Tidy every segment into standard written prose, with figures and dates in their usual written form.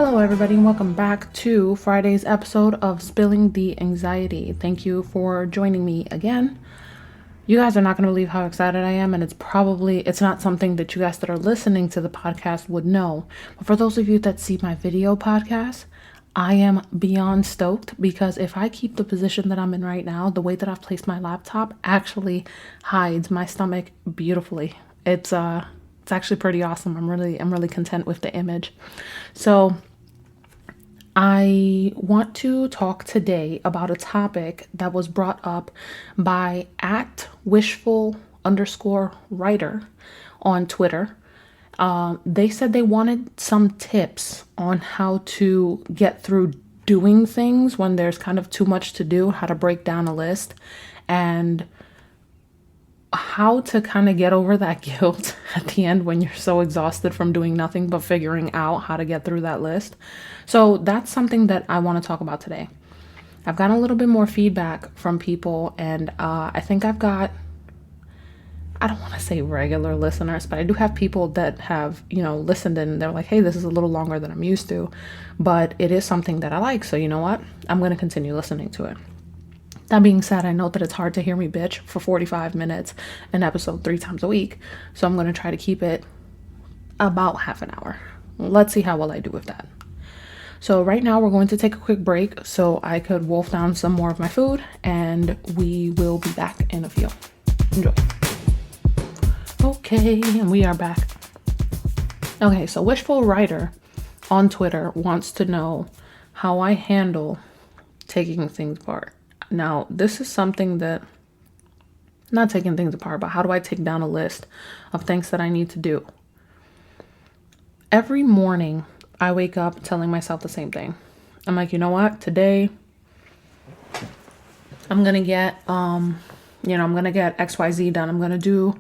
Hello, everybody, and welcome back to Friday's episode of Spilling the Anxiety. Thank you for joining me again. You guys are not going to believe how excited I am, and it's not something that you guys that are listening to the podcast would know. But for those of you that see my video podcast, I am beyond stoked because if I keep the position that I'm in right now, the way that I've placed my laptop actually hides my stomach beautifully. It's actually pretty awesome. I'm really content with the image. So I want to talk today about a topic that was brought up by @wishful_writer on Twitter. They said they wanted some tips on how to get through doing things when there's kind of too much to do, how to break down a list, and how to kind of get over that guilt at the end when you're so exhausted from doing nothing but figuring out how to get through that list. So that's something that I want to talk about today. I've gotten a little bit more feedback from people, and I think I don't want to say regular listeners, but I do have people that have, listened and they're like, hey, this is a little longer than I'm used to, but it is something that I like. So you know what? I'm going to continue listening to it. That being said, I know that it's hard to hear me bitch for 45 minutes an episode 3 times a week. So I'm going to try to keep it about half an hour. Let's see how well I do with that. So right now we're going to take a quick break so I could wolf down some more of my food, and we will be back in a few. Enjoy. Okay, and we are back. Okay, so Wishful Writer on Twitter wants to know how I handle taking things apart. Now, this is something that, not taking things apart, but how do I take down a list of things that I need to do? Every morning, I wake up telling myself the same thing. I'm like, you know what? Today, I'm going to get, I'm going to get XYZ done. I'm going to do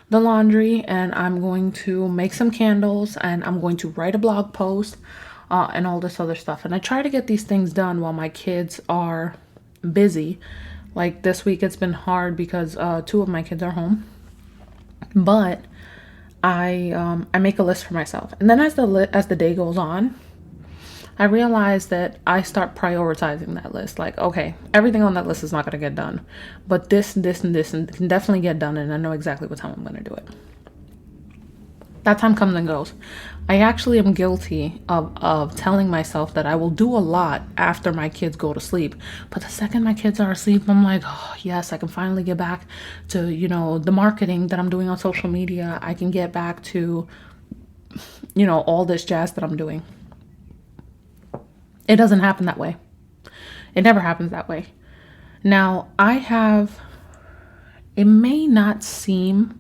the laundry, and I'm going to make some candles, and I'm going to write a blog post, and all this other stuff. And I try to get these things done while my kids are busy. Like this week it's been hard because 2 of my kids are home, but I make a list for myself, and then as the day goes on, I realize that I start prioritizing that list. Like, okay, everything on that list is not going to get done, but this and this can definitely get done, and I know exactly what time I'm going to do it. That time comes and goes. I actually am guilty of telling myself that I will do a lot after my kids go to sleep. But the second my kids are asleep, I'm like, oh, yes, I can finally get back to, the marketing that I'm doing on social media. I can get back to, all this jazz that I'm doing. It doesn't happen that way. It never happens that way. Now, it may not seem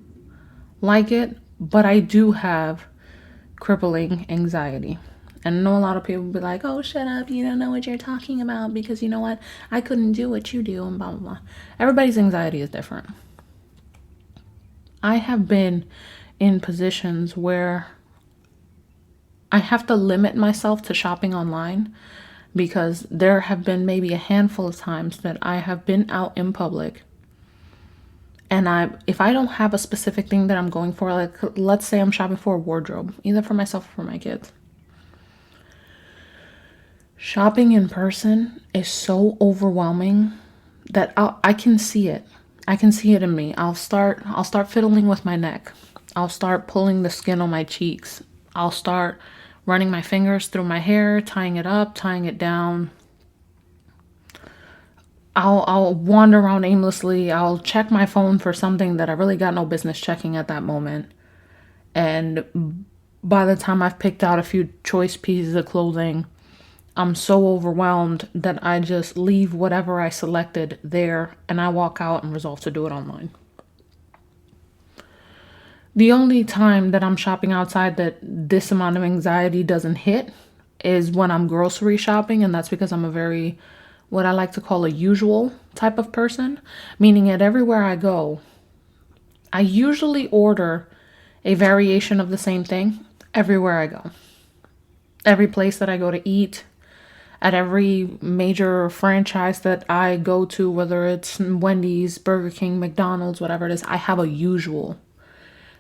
like it, but I do have crippling anxiety. And I know a lot of people be like, oh, shut up, you don't know what you're talking about, because you know what, I couldn't do what you do, and blah, blah, blah. Everybody's anxiety is different. I have been in positions where I have to limit myself to shopping online, because there have been maybe a handful of times that I have been out in public, and if I don't have a specific thing that I'm going for, like let's say I'm shopping for a wardrobe, either for myself or for my kids. Shopping in person is so overwhelming that I can see it. I can see it in me. I'll start fiddling with my neck. I'll start pulling the skin on my cheeks. I'll start running my fingers through my hair, tying it up, tying it down. I'll wander around aimlessly. I'll check my phone for something that I really got no business checking at that moment. And by the time I've picked out a few choice pieces of clothing, I'm so overwhelmed that I just leave whatever I selected there, and I walk out and resolve to do it online. The only time that I'm shopping outside that this amount of anxiety doesn't hit is when I'm grocery shopping, and that's because I'm a very, what I like to call a usual type of person, meaning that everywhere I go, I usually order a variation of the same thing everywhere I go. Every place that I go to eat, at every major franchise that I go to, whether it's Wendy's, Burger King, McDonald's, whatever it is, I have a usual.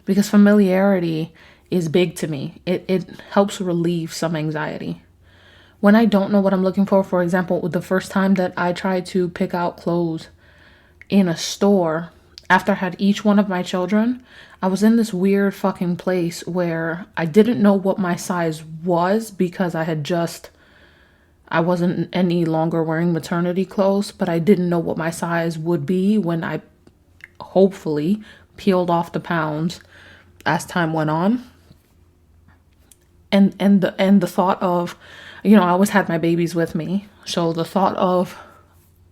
Because familiarity is big to me. It helps relieve some anxiety. when I don't know what I'm looking for example, the first time that I tried to pick out clothes in a store after I had each one of my children, I was in this weird fucking place where I didn't know what my size was because I wasn't any longer wearing maternity clothes, but I didn't know what my size would be when I hopefully peeled off the pounds as time went on. And the thought of, I always had my babies with me. So the thought of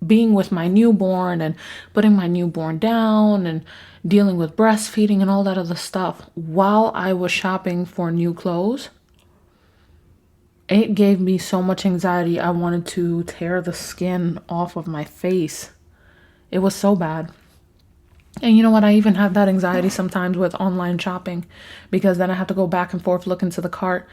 being with my newborn and putting my newborn down and dealing with breastfeeding and all that other stuff while I was shopping for new clothes, it gave me so much anxiety. I wanted to tear the skin off of my face. It was so bad. And you know what? I even have that anxiety sometimes with online shopping because then I have to go back and forth, look into the cart.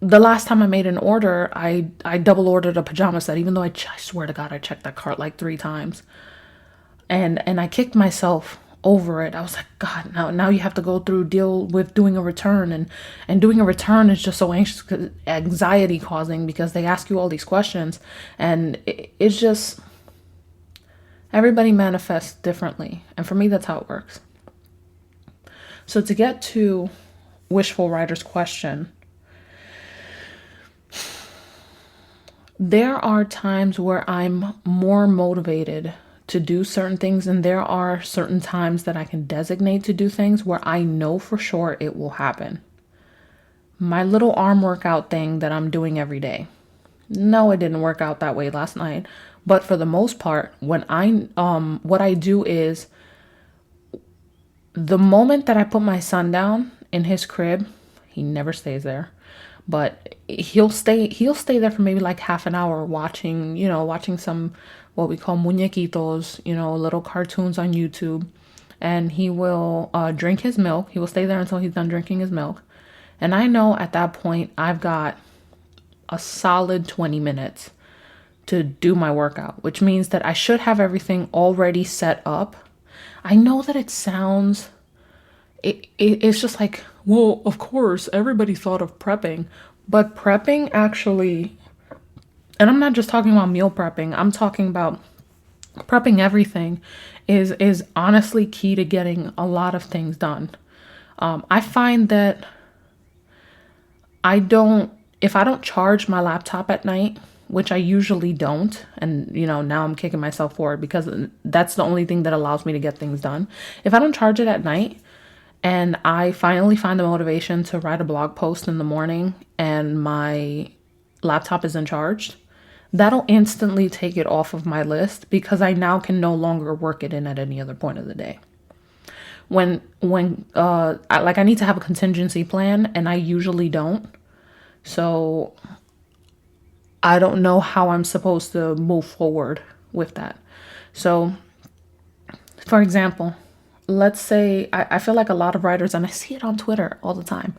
The last time I made an order, I double ordered a pajama set, even though I swear to God, I checked that cart like 3 times. And I kicked myself over it. I was like, God, now you have to deal with doing a return. And doing a return is just so anxiety causing because they ask you all these questions. And it's just, everybody manifests differently. And for me, that's how it works. So to get to Wishful Writer's question, there are times where I'm more motivated to do certain things, and there are certain times that I can designate to do things where I know for sure it will happen. My little arm workout thing that I'm doing every day. No, it didn't work out that way last night, but for the most part, when what I do is the moment that I put my son down in his crib, he never stays there, but he'll stay there for maybe like half an hour watching some what we call muñequitos, little cartoons on YouTube. And he will drink his milk. He will stay there until he's done drinking his milk. And I know at that point I've got a solid 20 minutes to do my workout, which means that I should have everything already set up. I know that it sounds, it's just like, well, of course, everybody thought of prepping, but prepping actually, and I'm not just talking about meal prepping, I'm talking about prepping everything is honestly key to getting a lot of things done. I find that if I don't charge my laptop at night, which I usually don't, and now I'm kicking myself for it because that's the only thing that allows me to get things done. If I don't charge it at night and I finally find the motivation to write a blog post in the morning and my laptop isn't charged, that'll instantly take it off of my list because I now can no longer work it in at any other point of the day. When I need to have a contingency plan, and I usually don't. So I don't know how I'm supposed to move forward with that. So, for example, let's say I feel like a lot of writers, and I see it on Twitter all the time,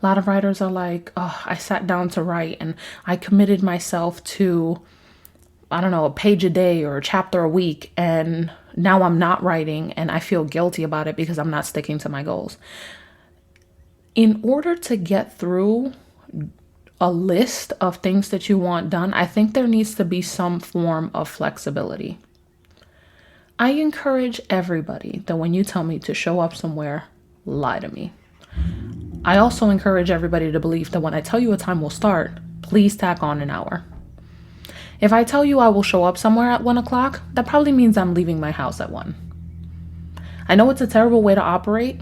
a lot of writers are like, oh, I sat down to write and I committed myself to, I don't know, a page a day or a chapter a week, and now I'm not writing and I feel guilty about it because I'm not sticking to my goals. In order to get through a list of things that you want done, I think there needs to be some form of flexibility. I encourage everybody that when you tell me to show up somewhere, lie to me. I also encourage everybody to believe that when I tell you a time will start, please tack on an hour. If I tell you I will show up somewhere at 1 o'clock, that probably means I'm leaving my house at 1. I know it's a terrible way to operate,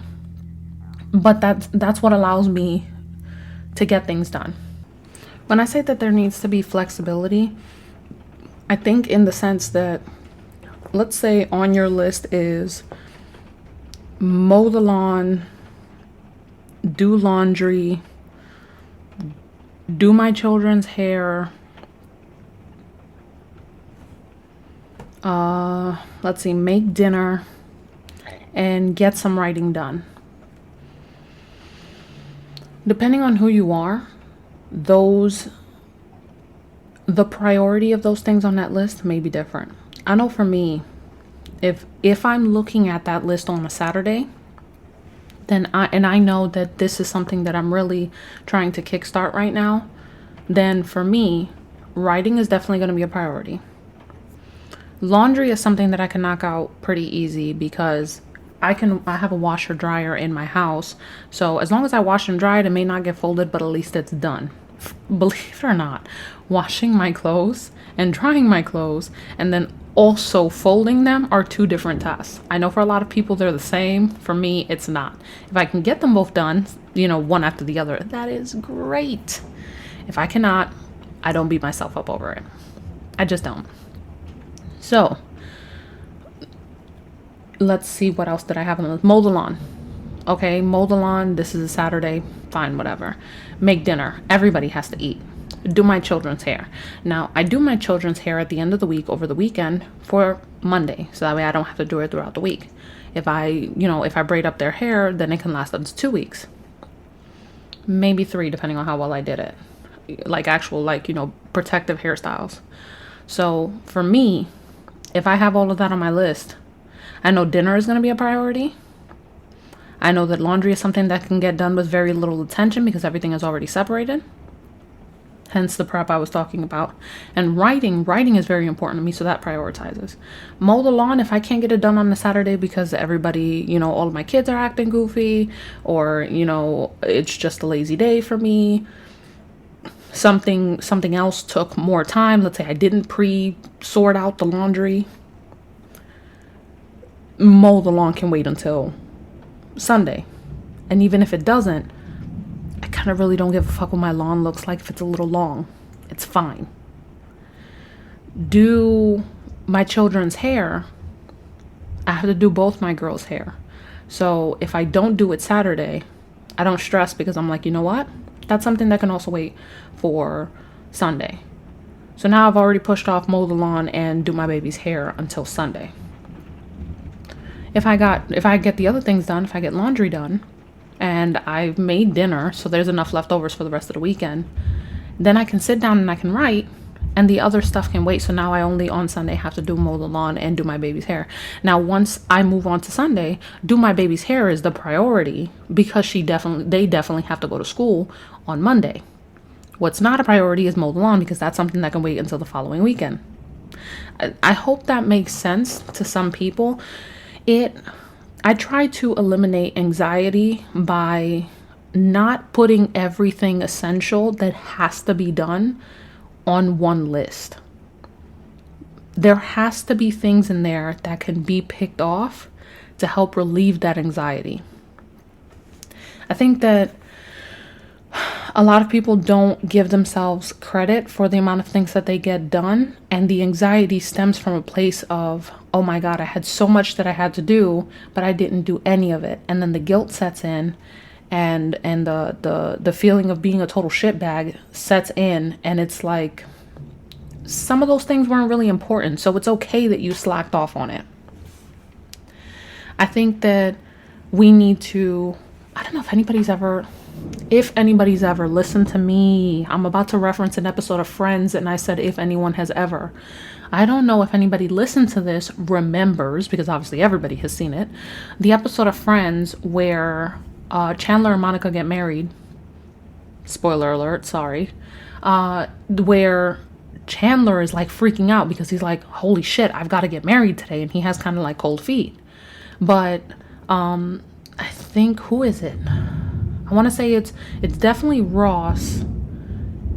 but that's what allows me to get things done. When I say that there needs to be flexibility, I think in the sense that, let's say on your list is mow the lawn, do laundry, do my children's hair, make dinner, and get some writing done. Depending on who you are, the priority of those things on that list may be different. I know for me, if I'm looking at that list on a Saturday, then I know that this is something that I'm really trying to kickstart right now, then for me, writing is definitely going to be a priority. Laundry is something that I can knock out pretty easy because I have a washer dryer in my house. So as long as I wash and dry it, it may not get folded, but at least it's done. Believe it or not, washing my clothes and drying my clothes and then also folding them are two different tasks. I know for a lot of people they're the same. For me, it's not. If I can get them both done, one after the other, that is great. If I cannot, I don't beat myself up over it. I just don't. So, let's see, what else did I have on the list? Mow the lawn. Okay, mow the lawn. This is a Saturday. Fine, whatever. Make dinner. Everybody has to eat. Do my children's hair. Now, I do my children's hair at the end of the week over the weekend for Monday. So that way I don't have to do it throughout the week. If I braid up their hair, then it can last up to 2 weeks. Maybe 3, depending on how well I did it. Like actual, protective hairstyles. So for me, if I have all of that on my list, I know dinner is going to be a priority. I know that laundry is something that can get done with very little attention because everything is already separated. Hence the prep I was talking about. And writing is very important to me, so that prioritizes. Mow the lawn, if I can't get it done on a Saturday because everybody, all of my kids are acting goofy, or, it's just a lazy day for me. Something else took more time. Let's say I didn't pre-sort out the laundry. Mow the lawn can wait until Sunday. And even if it doesn't, I kind of really don't give a fuck what my lawn looks like if it's a little long. It's fine. Do my children's hair. I have to do both my girls' hair. So if I don't do it Saturday, I don't stress because I'm like, you know what? That's something that can also wait for Sunday. So now I've already pushed off mow the lawn and do my baby's hair until Sunday. If I get the other things done, if I get laundry done and I've made dinner, so there's enough leftovers for the rest of the weekend, then I can sit down and I can write, and the other stuff can wait. So now I only on Sunday have to do mow the lawn and do my baby's hair. Now, once I move on to Sunday, do my baby's hair is the priority because they definitely have to go to school on Monday. What's not a priority is mow the lawn because that's something that can wait until the following weekend. I hope that makes sense to some people. I try to eliminate anxiety by not putting everything essential that has to be done on one list. There has to be things in there that can be picked off to help relieve that anxiety. I think that a lot of people don't give themselves credit for the amount of things that they get done, and the anxiety stems from a place of, oh my God, I had so much that I had to do, but I didn't do any of it. And then the guilt sets in, and the feeling of being a total shitbag sets in, and it's like some of those things weren't really important, so it's okay that you slacked off on it. I think that we need to, I don't know if anybody's ever listened to me. I'm about to reference an episode of Friends, and I said if anyone has ever. I don't know if anybody listened to this remembers, because obviously everybody has seen it, the episode of Friends where Chandler and Monica get married. Spoiler alert, sorry. Where Chandler is like freaking out because he's like, holy shit, I've got to get married today. And he has kind of like cold feet. But I think, who is it? I want to say it's definitely Ross.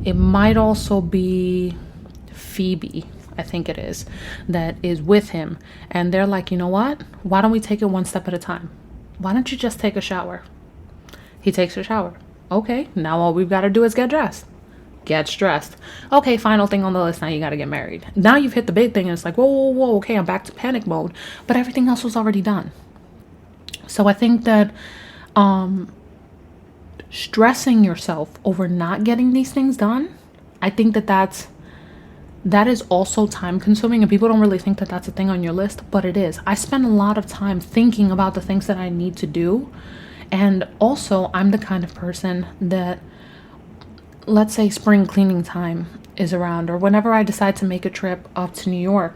It might also be Phoebe, I think it is, that is with him. And they're like, you know what? Why don't we take it one step at a time? Why don't you just take a shower? He takes a shower. Okay, now all we've got to do is get dressed. Get dressed. Okay, final thing on the list. Now you got to get married. Now you've hit the big thing and it's like, whoa, okay, I'm back to panic mode. But everything else was already done. So I think that stressing yourself over not getting these things done, I think that is also time consuming, and people don't really think that that's a thing on your list, but it is. I spend a lot of time thinking about the things that I need to do. And also I'm the kind of person that, let's say spring cleaning time, is around, or whenever I decide to make a trip up to New York,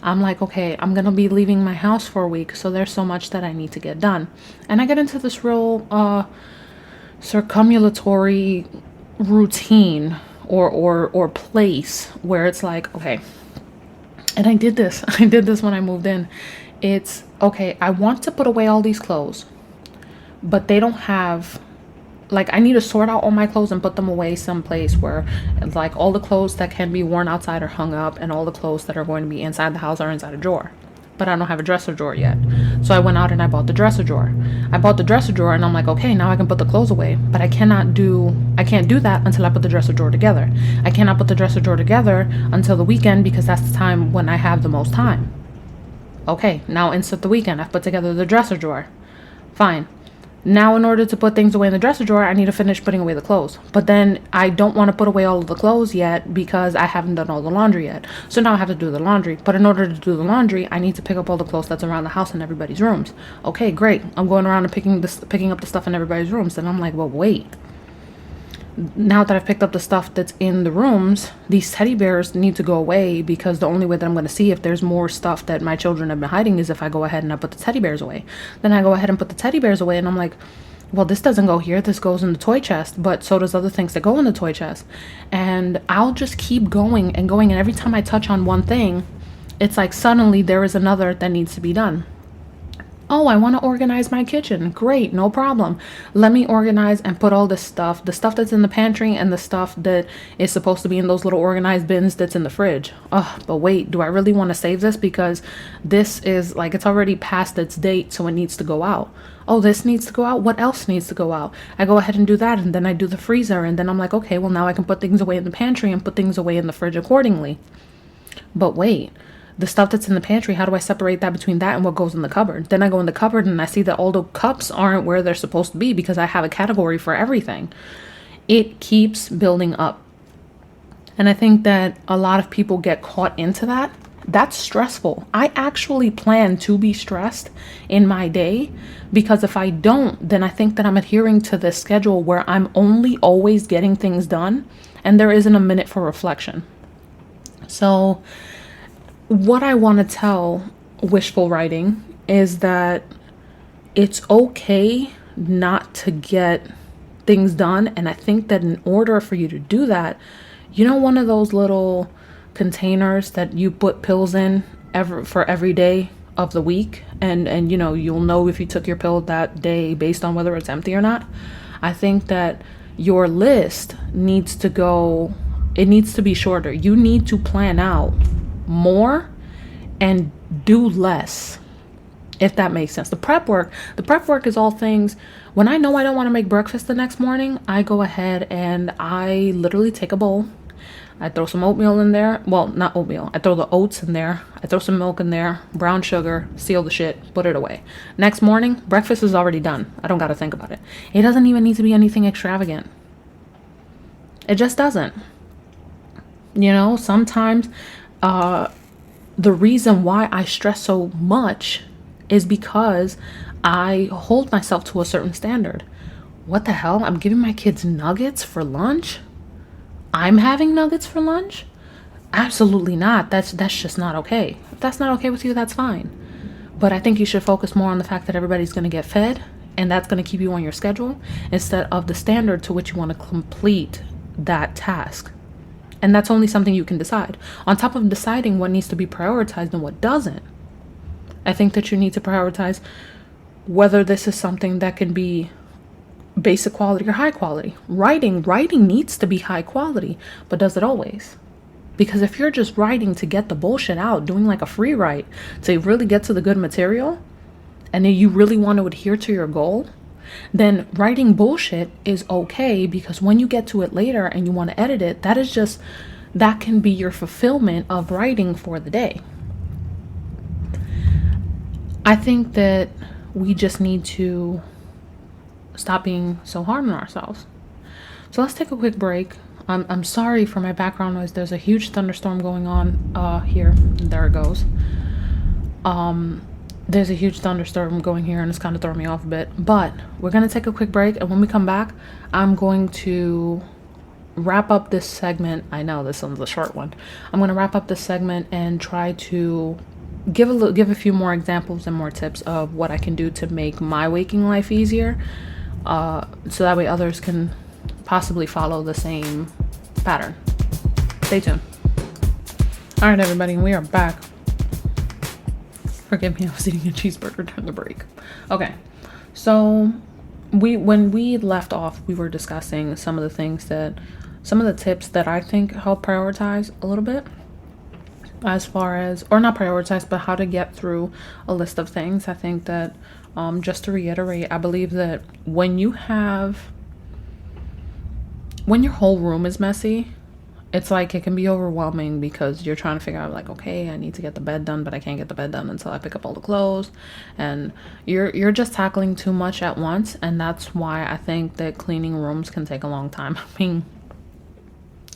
I'm like, okay, I'm gonna be leaving my house for a week, so there's so much that I need to get done. And I get into this real circumambulatory routine or place where it's like, okay, and I did this. I did this when I moved in. It's okay, I want to put away all these clothes, but they don't have, like, I need to sort out all my clothes and put them away someplace where, like, all the clothes that can be worn outside are hung up, and all the clothes that are going to be inside the house are inside a drawer. But I don't have a dresser drawer yet. So I went out and I bought the dresser drawer. I bought the dresser drawer and I'm like, okay, now I can put the clothes away. But I can't do that until I put the dresser drawer together. I cannot put the dresser drawer together until the weekend, because that's the time when I have the most time. Okay, now insert the weekend. I've put together the dresser drawer. Fine. Now, in order to put things away in the dresser drawer, I need to finish putting away the clothes. But then I don't want to put away all of the clothes yet because I haven't done all the laundry yet. So now I have to do the laundry. But in order to do the laundry, I need to pick up all the clothes that's around the house in everybody's rooms. Okay, great. I'm going around and picking up the stuff in everybody's rooms. And I'm like, well, wait. Now that I've picked up the stuff that's in the rooms, these teddy bears need to go away, because the only way that I'm going to see if there's more stuff that my children have been hiding is if I go ahead and I put the teddy bears away. Then I go ahead and put the teddy bears away, and I'm like, well, this doesn't go here. This goes in the toy chest, but so does other things that go in the toy chest. And I'll just keep going and going. And every time I touch on one thing, it's like suddenly there is another that needs to be done. Oh, I want to organize my kitchen. Great, no problem. Let me organize and put all this stuff, the stuff that's in the pantry and the stuff that is supposed to be in those little organized bins that's in the fridge. Oh, but wait, do I really want to save this? Because this is like, it's already past its date, so it needs to go out. Oh, this needs to go out. What else needs to go out? I go ahead and do that, and then I do the freezer, and then I'm like, okay, well, now I can put things away in the pantry and put things away in the fridge accordingly. But wait. The stuff that's in the pantry, how do I separate that between that and what goes in the cupboard? Then I go in the cupboard and I see that all the cups aren't where they're supposed to be, because I have a category for everything. It keeps building up. And I think that a lot of people get caught into that. That's stressful. I actually plan to be stressed in my day, because if I don't, then I think that I'm adhering to this schedule where I'm only always getting things done and there isn't a minute for reflection. So what I want to tell wishful writing is that it's okay not to get things done. And I think that in order for you to do that, one of those little containers that you put pills in for every day of the week, and you'll know if you took your pill that day based on whether it's empty or not. I think that your list needs to be shorter. You need to plan out more and do less, if that makes sense. The prep work is all things. When I know I don't want to make breakfast the next morning, I go ahead and I literally take a bowl. I throw some oatmeal in there. Well, not oatmeal. I throw the oats in there. I throw some milk in there, brown sugar, seal the shit, put it away. Next morning, breakfast is already done. I don't got to think about it. It doesn't even need to be anything extravagant. It just doesn't. Sometimes the reason why I stress so much is because I hold myself to a certain standard. What the hell? I'm giving my kids nuggets for lunch? I'm having nuggets for lunch? Absolutely not. That's just not okay. If that's not okay with you, that's fine. But I think you should focus more on the fact that everybody's going to get fed, and that's going to keep you on your schedule, instead of the standard to which you want to complete that task. And that's only something you can decide. On top of deciding what needs to be prioritized and what doesn't, I think that you need to prioritize whether this is something that can be basic quality or high quality. Writing needs to be high quality, but does it always? Because if you're just writing to get the bullshit out, doing like a free write to really get to the good material, and then you really want to adhere to your goal, then writing bullshit is okay, because when you get to it later and you want to edit it, that can be your fulfillment of writing for the day. I think that we just need to stop being so hard on ourselves. So let's take a quick break. I'm sorry for my background noise. There's a huge thunderstorm going on here. There it goes. There's a huge thunderstorm going here, and it's kind of throwing me off a bit. But we're going to take a quick break, and when we come back, I'm going to wrap up this segment. I know this one's a short one. I'm going to wrap up this segment and try to give a few more examples and more tips of what I can do to make my waking life easier, so that way others can possibly follow the same pattern. Stay tuned. All right, everybody, we are back. Forgive me, I was eating a cheeseburger during the break. Okay, so when we left off, we were discussing some of the tips that I think help prioritize a little bit, as far as, or not prioritize, but how to get through a list of things. I think that, just to reiterate, I believe that when your whole room is messy, it's like it can be overwhelming because you're trying to figure out, like, okay, I need to get the bed done, but I can't get the bed done until I pick up all the clothes, and you're just tackling too much at once. And that's why I think that cleaning rooms can take a long time. I mean,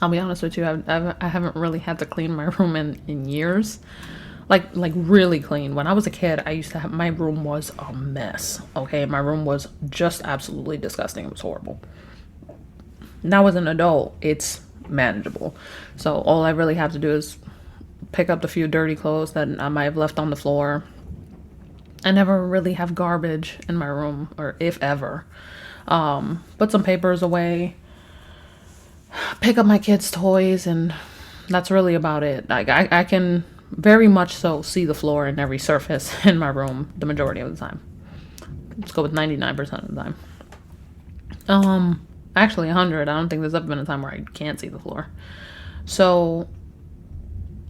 I'll be honest with you, I haven't really had to clean my room in years. Like really clean. When I was a kid, I used to have, my room was a mess. Okay, my room was just absolutely disgusting. It was horrible. Now as an adult, it's manageable. So all I really have to do is pick up the few dirty clothes that I might have left on the floor. I never really have garbage in my room, or if ever. Put some papers away, pick up my kids' toys, and that's really about it. Like I can very much so see the floor and every surface in my room the majority of the time. Let's go with 99% of the time. Actually 100. I don't think there's ever been a time where I can't see the floor. So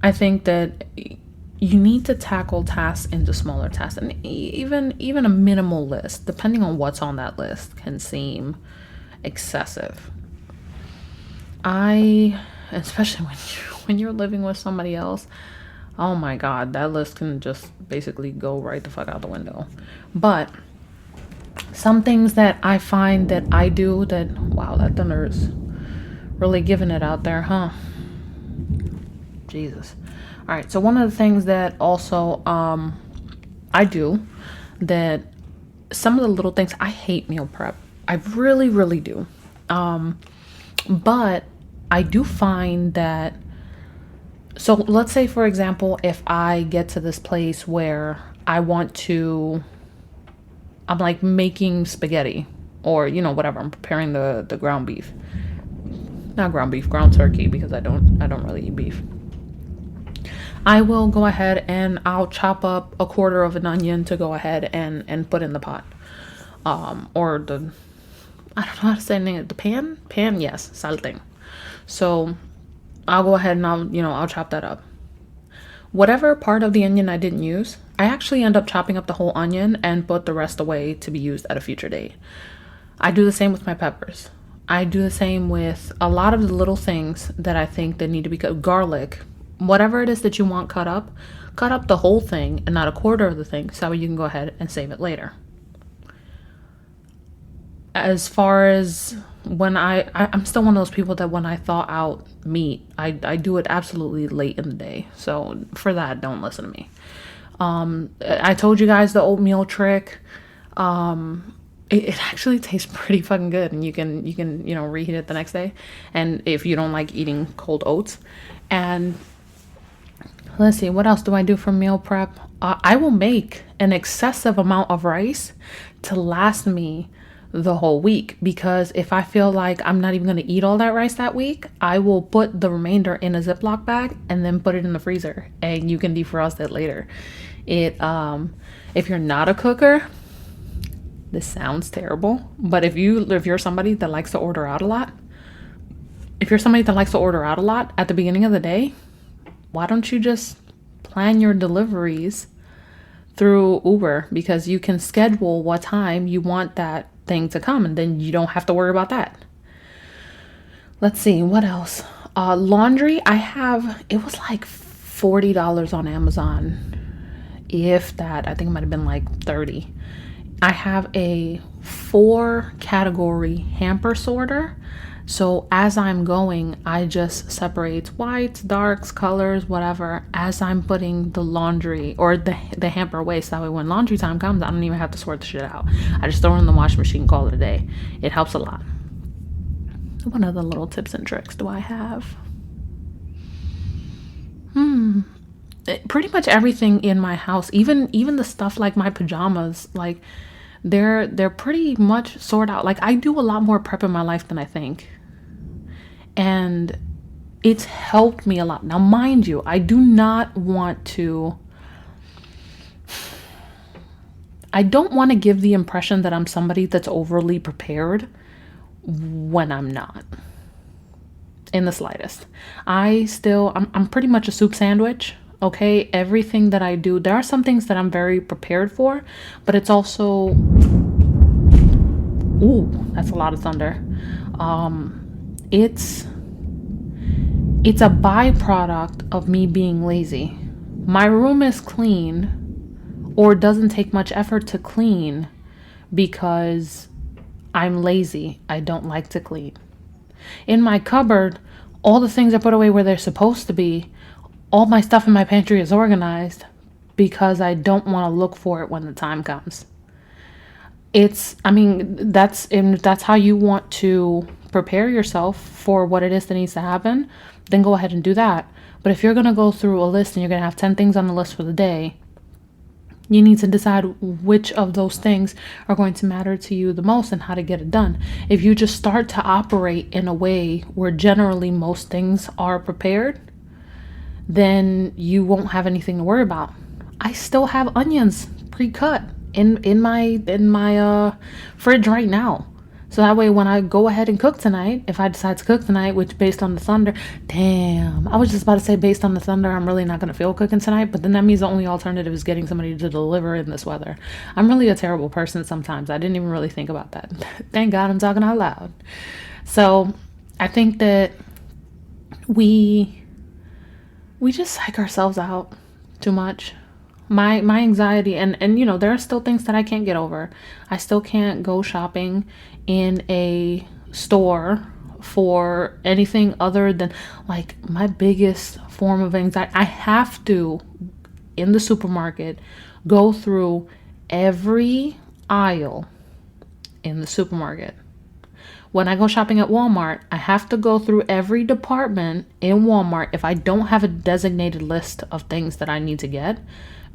I think that you need to tackle tasks into smaller tasks, and even a minimal list, depending on what's on that list, can seem excessive. Especially when you're living with somebody else, oh my God, that list can just basically go right the fuck out the window. But some things that I find that I do that, wow, that thunder's really giving it out there, huh? Jesus. All right, so one of the things that also I do, that some of the little things, I hate meal prep. I really, really do. But I do find that, so let's say, for example, if I get to this place where I'm like making spaghetti, or, whatever, I'm preparing the ground beef. Not ground beef, ground turkey, because I don't really eat beef. I will go ahead and I'll chop up a quarter of an onion to go ahead and put in the pot. Or I don't know how to say it, the pan, yes, salting. So I'll go ahead and I'll chop that up. Whatever part of the onion I didn't use, I actually end up chopping up the whole onion and put the rest away to be used at a future date. I do the same with my peppers. I do the same with a lot of the little things that I think that need to be cut. Garlic, whatever it is that you want cut up the whole thing and not a quarter of the thing, so you can go ahead and save it later. As far as when I'm still one of those people that when I thaw out meat, I do it absolutely late in the day. So for that, don't listen to me. I told you guys the oatmeal trick. It actually tastes pretty fucking good, and you can reheat it the next day. And if you don't like eating cold oats, and let's see, what else do I do for meal prep? I will make an excessive amount of rice to last me the whole week, because if I feel like I'm not even going to eat all that rice that week, I will put the remainder in a Ziploc bag and then put it in the freezer, and you can defrost it later. If you're not a cooker, this sounds terrible, but if you're somebody that likes to order out a lot, at the beginning of the day, why don't you just plan your deliveries through Uber? Because you can schedule what time you want that thing to come, and then you don't have to worry about that. Let's see, what else? Laundry, it was like $40 on Amazon, if that. I think it might have been like $30. I have a 4-category hamper sorter. So as I'm going, I just separate whites, darks, colors, whatever, as I'm putting the laundry or the hamper away. So that way when laundry time comes, I don't even have to sort the shit out. I just throw it in the washing machine, call it a day. It helps a lot. What other little tips and tricks do I have? Pretty much everything in my house, even the stuff like my pajamas, like they're pretty much sorted out. Like, I do a lot more prep in my life than I think. And it's helped me a lot. Now, mind you, I don't want to give the impression that I'm somebody that's overly prepared when I'm not, in the slightest. I'm pretty much a soup sandwich. Okay, everything that I do, there are some things that I'm very prepared for, but it's also, ooh, that's a lot of thunder. It's a byproduct of me being lazy. My room is clean, or doesn't take much effort to clean, because I'm lazy. I don't like to clean. In my cupboard, all the things are put away where they're supposed to be. All my stuff in my pantry is organized because I don't want to look for it when the time comes. That's how you want to prepare yourself for what it is that needs to happen, then go ahead and do that. But if you're going to go through a list and you're going to have 10 things on the list for the day, you need to decide which of those things are going to matter to you the most and how to get it done. If you just start to operate in a way where generally most things are prepared, then you won't have anything to worry about. I still have onions pre-cut in my fridge right now. So that way when I go ahead and cook tonight, if I decide to cook tonight, which based on the thunder, I was just about to say based on the thunder, I'm really not going to feel cooking tonight, but then that means the only alternative is getting somebody to deliver in this weather. I'm really a terrible person sometimes. I didn't even really think about that. Thank God I'm talking out loud. So I think that we just psych ourselves out too much. My anxiety, and there are still things that I can't get over. I still can't go shopping in a store for anything other than, like, my biggest form of anxiety. I have to, in the supermarket, go through every aisle in the supermarket. When I go shopping at Walmart, I have to go through every department in Walmart if I don't have a designated list of things that I need to get,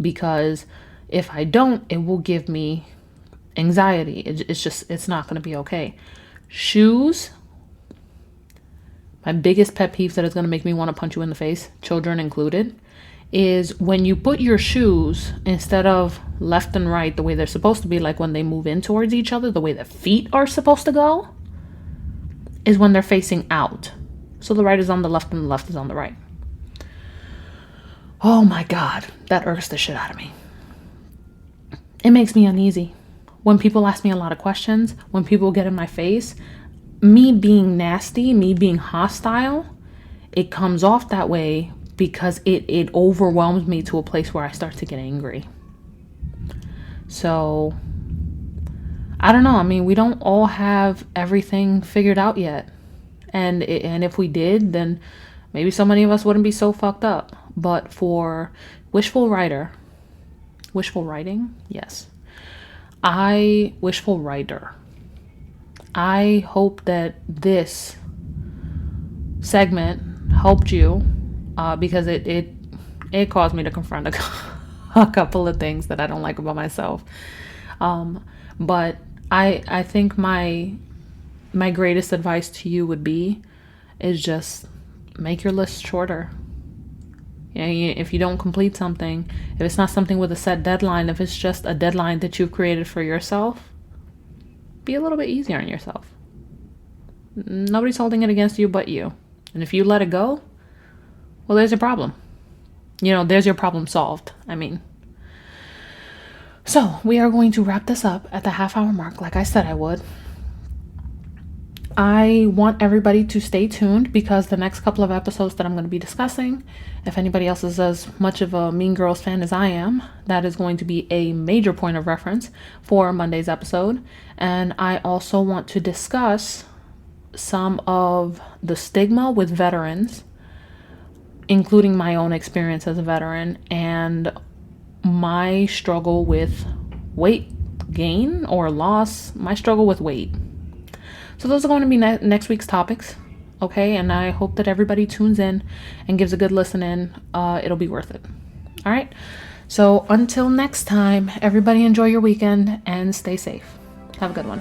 because if I don't, it will give me anxiety. It's not going to be okay. Shoes, my biggest pet peeve that is going to make me want to punch you in the face, children included, is when you put your shoes, instead of left and right the way they're supposed to be, like when they move in towards each other, the way the feet are supposed to go, is when they're facing out. So the right is on the left and the left is on the right. Oh my God, that irks the shit out of me. It makes me uneasy. When people ask me a lot of questions, when people get in my face, me being nasty, me being hostile, it comes off that way because it overwhelms me to a place where I start to get angry. So, I don't know. I mean, we don't all have everything figured out yet. And if we did, then maybe so many of us wouldn't be so fucked up. But for wishful writing? Yes. Wishful writer. I hope that this segment helped you, because it caused me to confront a couple of things that I don't like about myself. But I think my greatest advice to you would be is just make your list shorter. If you don't complete something, if it's not something with a set deadline, if it's just a deadline that you've created for yourself, be a little bit easier on yourself. Nobody's holding it against you but you. And if you let it go, well, there's a problem. There's your problem solved. So we are going to wrap this up at the half-hour mark, like I said I would. I want everybody to stay tuned, because the next couple of episodes that I'm going to be discussing, if anybody else is as much of a Mean Girls fan as I am, that is going to be a major point of reference for Monday's episode. And I also want to discuss some of the stigma with veterans, including my own experience as a veteran and my struggle with weight gain or loss, my struggle with weight. So those are going to be next week's topics. Okay, and I hope that everybody tunes in and gives a good listen in. It'll be worth it. All right. So until next time, everybody enjoy your weekend and stay safe. Have a good one.